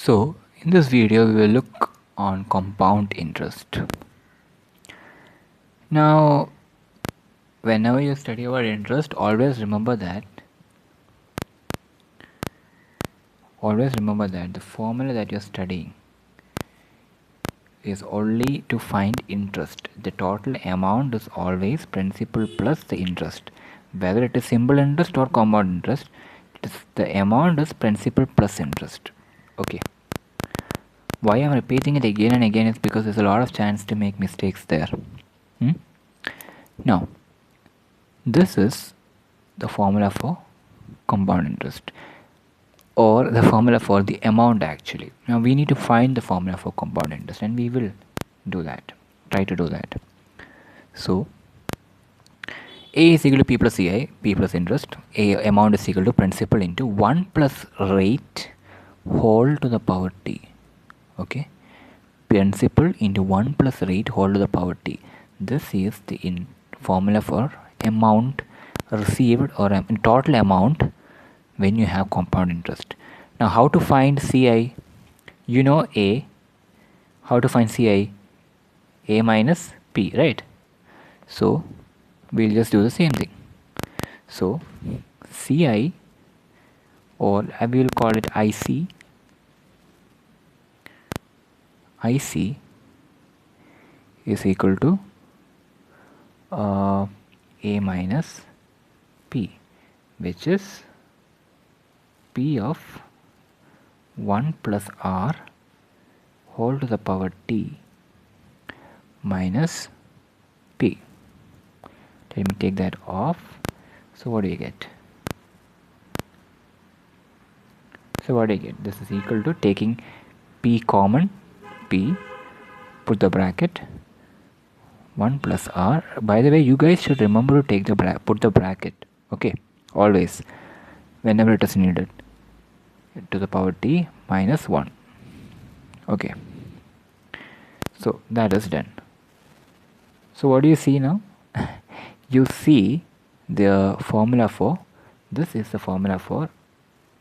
So in this video we will look on compound interest. Now whenever you study about interest, always remember that the formula that you're studying is only to find interest. The total amount is always principal plus the interest. Whether it is simple interest or compound interest, the amount is principal plus interest. Okay. Why I'm repeating it again and again is because there's a lot of chance to make mistakes there. Now, this is the formula for compound interest, or the formula for the amount actually. Now we need to find the formula for compound interest, and we will do that, try to do that. So A is equal to P plus CI, P plus interest. A amount is equal to principal into 1 plus rate whole to the power T. Okay, principal into 1 plus rate whole to the power T. This is the formula for amount received, or total amount when you have compound interest. Now how to find CI? You know A. How to find CI? A minus P, right? So we'll just do the same thing. So CI, or I will call it IC is equal to A minus P, which is P of 1 plus R whole to the power T minus P. Let me take that off. So what do you get? This is equal to taking P common, P, put the bracket, 1 plus R. By the way, you guys should remember to take the put the bracket. Okay, always, whenever it is needed, to the power T minus 1. Okay, so that is done. So what do you see now? You see the formula for this is the formula for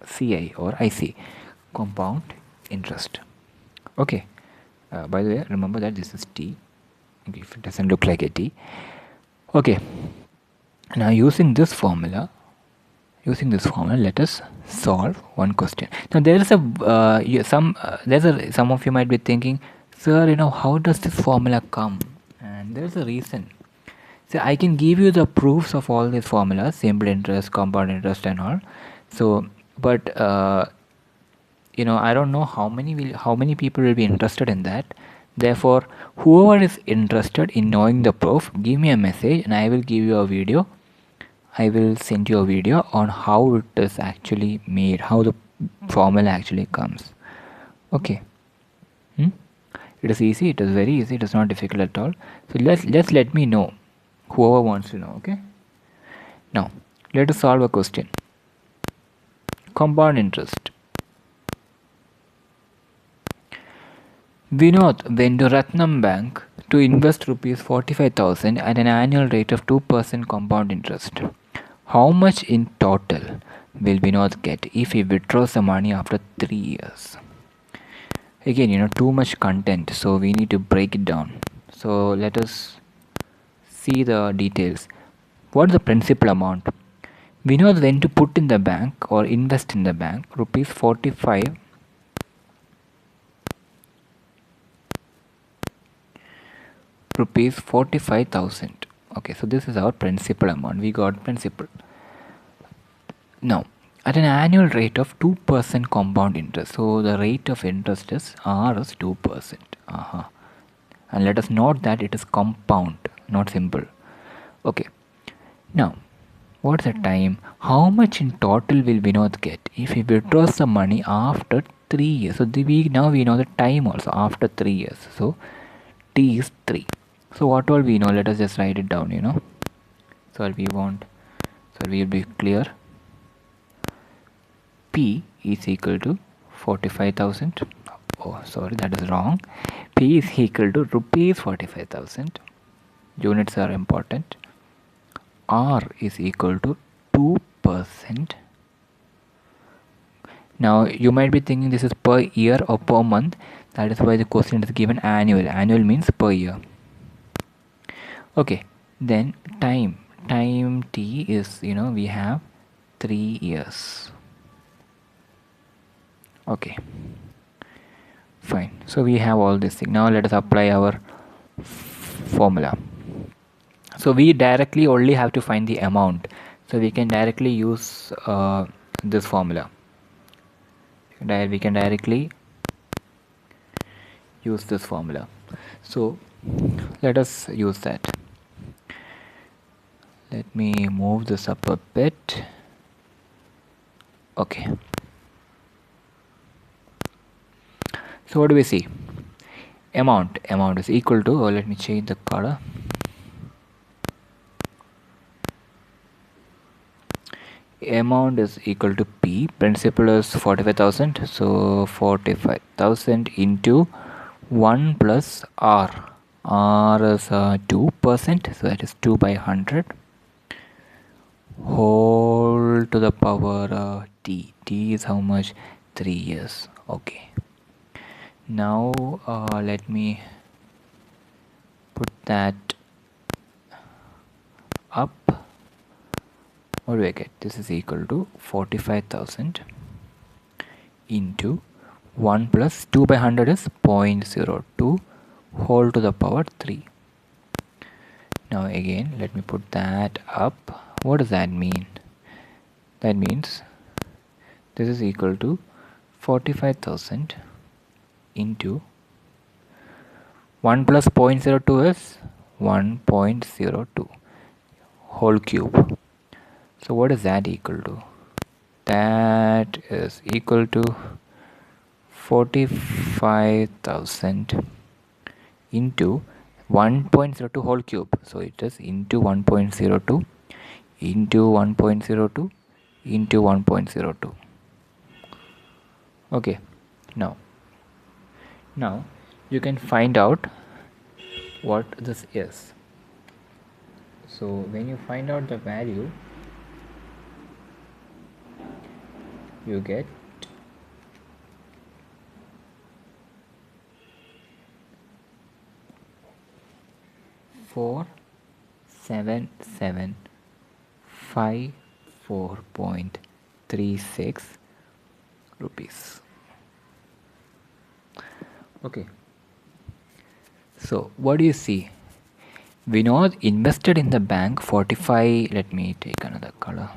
CI or IC, compound interest. Okay, by the way, remember that this is T. Okay, if it doesn't look like a T. Okay, now using this formula, let us solve one question. Now there is some of you might be thinking, sir, how does this formula come? And there is a reason. So I can give you the proofs of all these formulas, simple interest, compound interest and all. So but I don't know how many people will be interested in that. Therefore, whoever is interested in knowing the proof, give me a message and I will give you a video. I will send you a video on how it is actually made, how the formula actually comes. Okay. It is easy, it is very easy, it is not difficult at all. So let's let me know, whoever wants to know. Okay, now let us solve a question. Compound interest. Vinod went to Ratnam Bank to invest rupees 45,000 at an annual rate of 2% compound interest. How much in total will Vinod get if he withdraws the money after 3 years? Again, too much content, so we need to break it down. So let us see the details. What is the principal amount? Vinod went to put in the bank or invest in the bank rupees 45,000. Okay, so this is our principal amount. We got principal. Now, at an annual rate of 2% compound interest. So the rate of interest is R is 2%. And let us note that it is compound, not simple. Okay. Now, what's the time? How much in total will Vinod get if he withdraws the money after 3 years? So now we know the time also after 3 years. So T is 3. So what all we know? Let us just write it down. So we'll be clear. P is equal to 45,000. Oh, sorry, that is wrong. P is equal to rupees 45,000. Units are important. R is equal to 2%. Now you might be thinking this is per year or per month. That is why the question is given annual. Annual means per year. Okay, then time t is, we have 3 years. Okay, fine. So we have all this thing. Now let us apply our formula. So we directly only have to find the amount, so we can directly use this formula. We can directly use this formula. So let us use that. Let me move this up a bit. Okay, so what do we see? Amount is equal to, let me change the color. Amount is equal to P. Principal is 45,000, so 45,000 into 1 plus R. R is 2%, so that is 2 by 100 whole to the power T. T is how much? 3 years. Okay, now let me put that up. What do I get? This is equal to 45,000 into 1 plus 2 by 100 is 0.02 whole to the power 3. Now again, let me put that up. What does that mean? That means this is equal to 45,000 into 1 plus 0.02 is 1.02 whole cube. So what is that equal to? That is equal to 45,000 into 1.02 whole cube. So it is into 1.02 into 1.02 into 1.02. Okay, now you can find out what this is. So when you find out the value, you get 47754.36 rupees. Okay, so what do you see? Vinod invested in the bank 45. Let me take another color.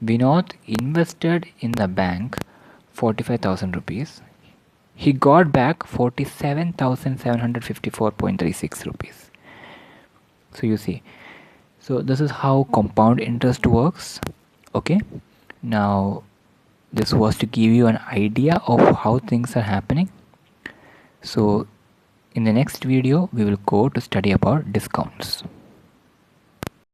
Vinod invested in the bank 45,000 rupees. He got back 47,754.36 rupees. So you see, so this is how compound interest works. Okay, now this was to give you an idea of how things are happening. So in the next video we will go to study about discounts.